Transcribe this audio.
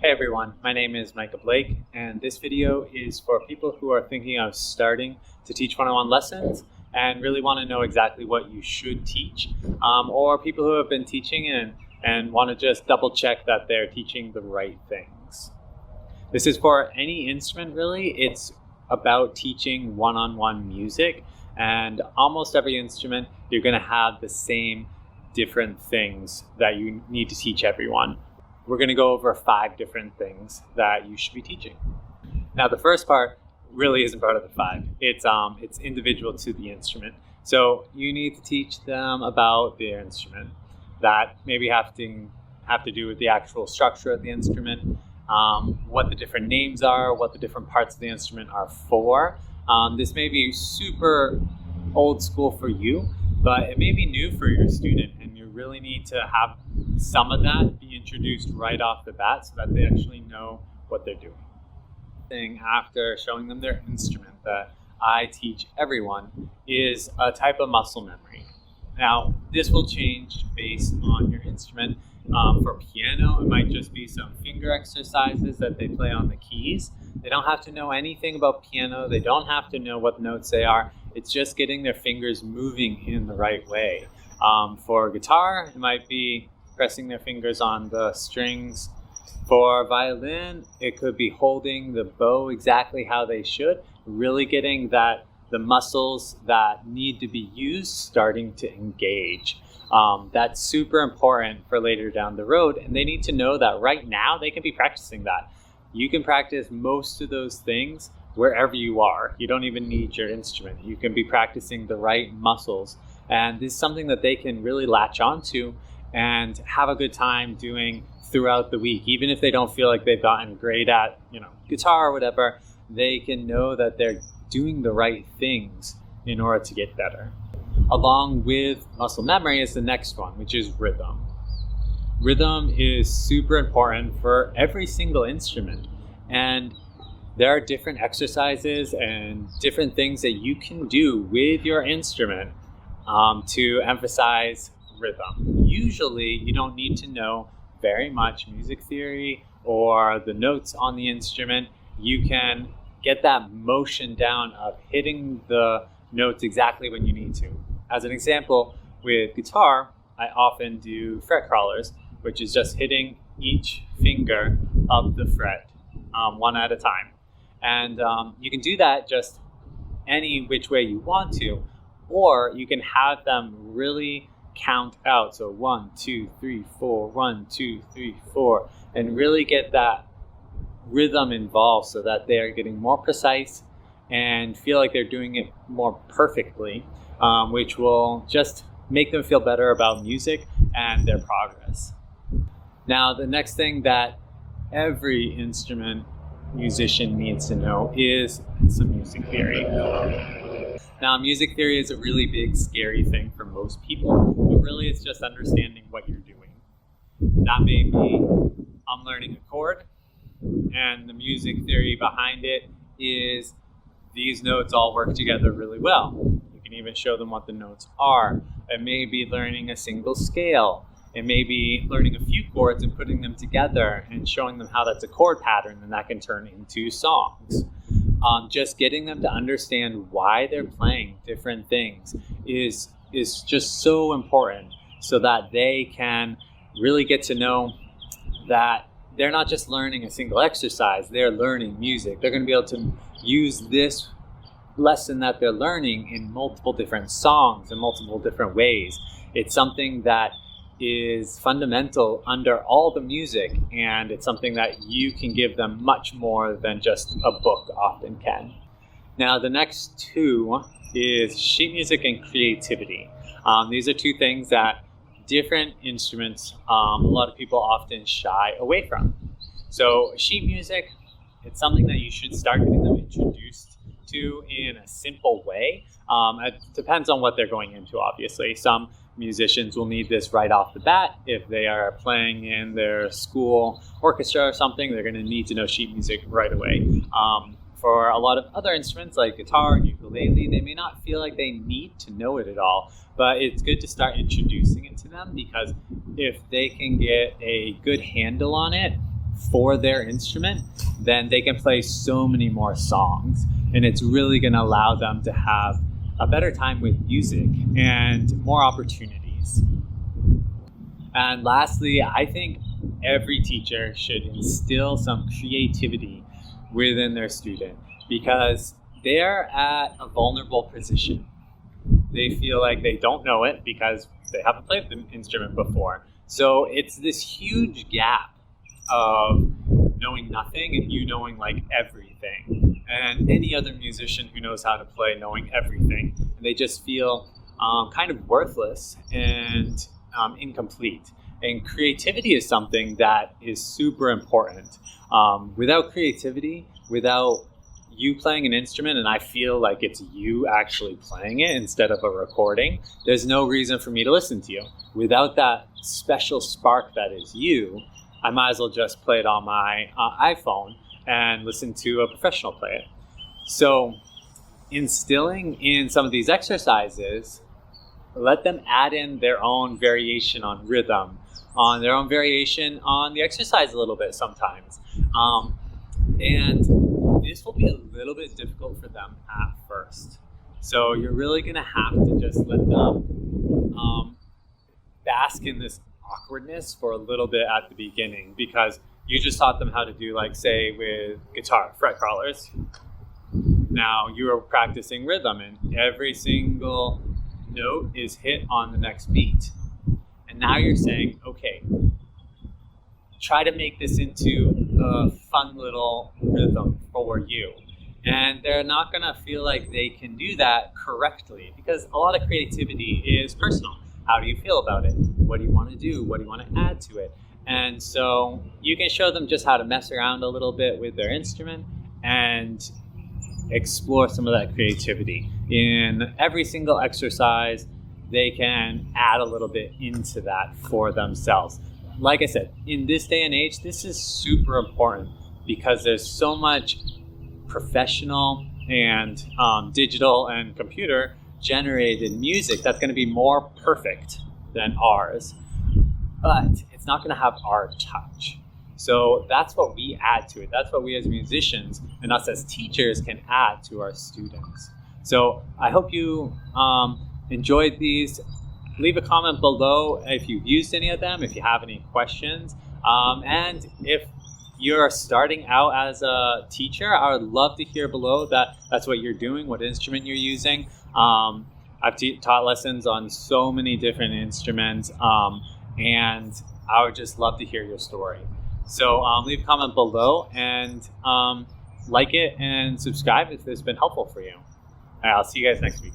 Hey everyone, my name is Micahblake, and this video is for people who are thinking of starting to teach one-on-one lessons and really want to know exactly what you should teach, or people who have been teaching and want to just double check that they're teaching the right things. This is for any instrument really. It's about teaching one-on-one music, and almost every instrument you're going to have the same different things that you need to teach everyone. We're going to go over 5 different things that you should be teaching. Now, the first part really isn't part of the 5. It's individual to the instrument. So you need to teach them about their instrument. That maybe have to do with the actual structure of the instrument, what the different names are, what the different parts of the instrument are for. This may be super old school for you, but it may be new for your student, and you really need to have some of that be introduced right off the bat so that they actually know what they're doing. After showing them their instrument that I teach everyone is a type of muscle memory. Now, this will change based on your instrument. For piano, it might just be some finger exercises that they play on the keys. They don't have to know anything about piano. They don't have to know what notes they are. It's just getting their fingers moving in the right way. For guitar, it might be pressing their fingers on the strings. For violin, it could be holding the bow exactly how they should, really getting the muscles that need to be used starting to engage. That's super important for later down the road, and they need to know that right now they can be practicing that. You can practice most of those things wherever you are. You don't even need your instrument. You can be practicing the right muscles, and this is something that they can really latch onto and have a good time doing throughout the week. Even if they don't feel like they've gotten great at, guitar or whatever, they can know that they're doing the right things in order to get better. Along with muscle memory is the next one, which is rhythm. Rhythm is super important for every single instrument, and there are different exercises and different things that you can do with your instrument to emphasize rhythm. Usually, you don't need to know very much music theory or the notes on the instrument. You can get that motion down of hitting the notes exactly when you need to. As an example, with guitar, I often do fret crawlers, which is just hitting each finger of the fret one at a time. And you can do that just any which way you want to, or you can have them really count out. So 1, 2, 3, 4, 1, 2, 3, 4, and really get that rhythm involved so that they are getting more precise and feel like they're doing it more perfectly, which will just make them feel better about music and their progress. Now, the next thing that every instrument musician needs to know is some music theory. Now, music theory is a really big, scary thing for most people, but really it's just understanding what you're doing. That may be, I'm learning a chord, and the music theory behind it is these notes all work together really well. You can even show them what the notes are. It may be learning a single scale. It may be learning a few chords and putting them together and showing them how that's a chord pattern, and that can turn into songs. Just getting them to understand why they're playing different things is just so important, so that they can really get to know that they're not just learning a single exercise, they're learning music. They're going to be able to use this lesson that they're learning in multiple different songs in multiple different ways. It's something that is fundamental under all the music, and it's something that you can give them much more than just a book often can. Now, the next 2 is sheet music and creativity. These are 2 things that different instruments, a lot of people often shy away from. So sheet music, it's something that you should start getting them introduced to in a simple way. It depends on what they're going into, obviously. Some musicians will need this right off the bat. If they are playing in their school orchestra or something, they're going to need to know sheet music right away. For a lot of other instruments like guitar and ukulele, they may not feel like they need to know it at all, but it's good to start introducing it to them, because if they can get a good handle on it for their instrument, then they can play so many more songs, and it's really going to allow them to have a better time with music and more opportunities. And lastly, I think every teacher should instill some creativity within their student, because they're at a vulnerable position. They feel like they don't know it because they haven't played the instrument before. So it's this huge gap of knowing nothing and you knowing like everything, and any other musician who knows how to play knowing everything, and they just feel kind of worthless and incomplete. And creativity is something that is super important. Without creativity, without you playing an instrument and I feel like it's you actually playing it instead of a recording, there's no reason for me to listen to you. Without that special spark that is you, I might as well just play it on my iPhone and listen to a professional play it. So instilling in some of these exercises, let them add in their own variation on rhythm, on their own variation on the exercise a little bit sometimes. And this will be a little bit difficult for them at first. So you're really going to have to just let them bask in this awkwardness for a little bit at the beginning, because you just taught them how to do, like, say, with guitar, fret crawlers. Now you are practicing rhythm, and every single note is hit on the next beat. And now you're saying, okay, try to make this into a fun little rhythm for you. And they're not going to feel like they can do that correctly, because a lot of creativity is personal. How do you feel about it? What do you want to do? What do you want to add to it? And so you can show them just how to mess around a little bit with their instrument and explore some of that creativity. In every single exercise, they can add a little bit into that for themselves. Like I said, in this day and age, this is super important because there's so much professional and digital and computer generated music that's going to be more perfect than ours, but it's not going to have our touch. So that's what we add to it. That's what we as musicians and us as teachers can add to our students. So I hope you enjoyed these. Leave a comment below if you've used any of them, if you have any questions. And if you're starting out as a teacher, I would love to hear below that's what you're doing, what instrument you're using. I've taught lessons on so many different instruments, and I would just love to hear your story. So leave a comment below and like it and subscribe if it's been helpful for you. All right, I'll see you guys next week.